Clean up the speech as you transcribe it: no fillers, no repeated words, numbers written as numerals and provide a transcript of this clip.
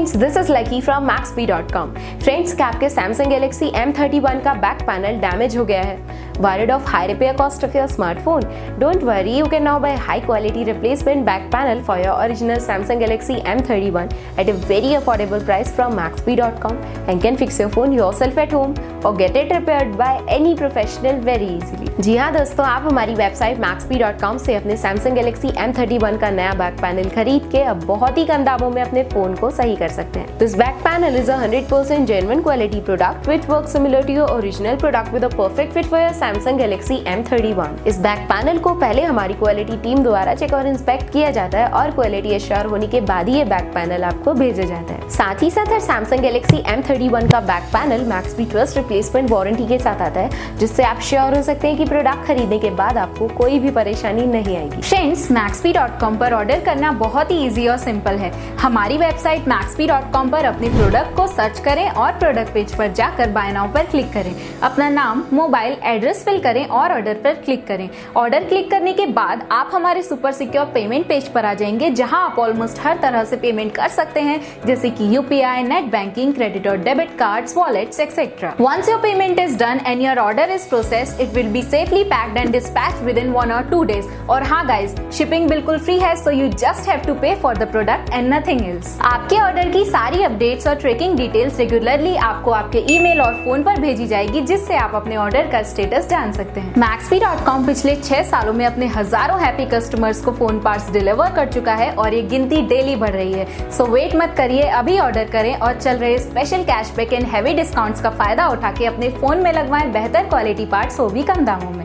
Friends, this is lucky from Maxbhi.com। Friends, क्या आपके Samsung Galaxy M31 का back panel damage हो गया है? Worried of high repair cost of your smartphone? Don't worry, you can now buy high quality replacement back panel for your original Samsung Galaxy M31 at a very affordable price from Maxbhi.com and can fix your phone yourself at home or get it repaired by any professional very easily। जी हाँ दोस्तों, आप हमारी website Maxbhi.com से अपने Samsung Galaxy M31 का नया back panel खरीद के अब बहुत ही कम दामों में अपने फोन को सही कर सकते हैं। This back panel is a 100% genuine quality product which works similar to your original product with a perfect fit for your Samsung Galaxy M31। इस बैक पैनल को पहले हमारी क्वालिटी टीम द्वारा चेक और इंस्पेक्ट किया जाता है और क्वालिटी एश्योर होने के बाद ही ये बैक पैनल आपको भेजा जाता है। साथ ही साथ Samsung Galaxy M31 का back panel Maxbhi trust replacement warranty के साथ आता है, जिससे आप श्योर हो सकते हैं कि प्रोडक्ट खरीदने के बाद आपको कोई भी परेशानी नहीं आएगी। फ्रेंड्स, Maxbhi.com पर ऑर्डर करना बहुत ही इजी और सिंपल है। हमारी वेबसाइट Maxbhi.com पर अपने प्रोडक्ट को सर्च करें और प्रोडक्ट पेज पर जाकर बाय नाउ पर क्लिक करें। अपना नाम, मोबाइल एड्रेस फिल करें और ऑर्डर पर क्लिक करें। ऑर्डर क्लिक करने के बाद आप हमारे सुपर सिक्योर पेमेंट पेज पर आ जाएंगे, जहां आप ऑलमोस्ट हर तरह से पेमेंट कर सकते हैं, जैसे कि UPI, नेट बैंकिंग, क्रेडिट और debit cards, wallets etcetera. Once your payment is done and your order is processed, it will be safely packed and dispatched within 1 or 2 days। और हाँ गाइज, शिपिंग बिल्कुल free है, so you just have to pay for the product and nothing else। आपके order की सारी updates और tracking details regularly आपको आपके ईमेल और फोन पर भेजी जाएगी, जिससे आप अपने ऑर्डर का स्टेटस जान सकते हैं। Maxbhi.com पिछले 6 सालों में अपने हजारों हैप्पी कस्टमर्स को फोन पार्ट्स डिलीवर कर चुका है और ये गिनती डेली बढ़ रही है। सो वेट मत करिए, अभी ऑर्डर करें और चल रहे special cashback and heavy discounts का फायदा उठा के अपने फोन में लगवाएं बेहतर क्वालिटी पार्ट्स, वो भी कम दामों में।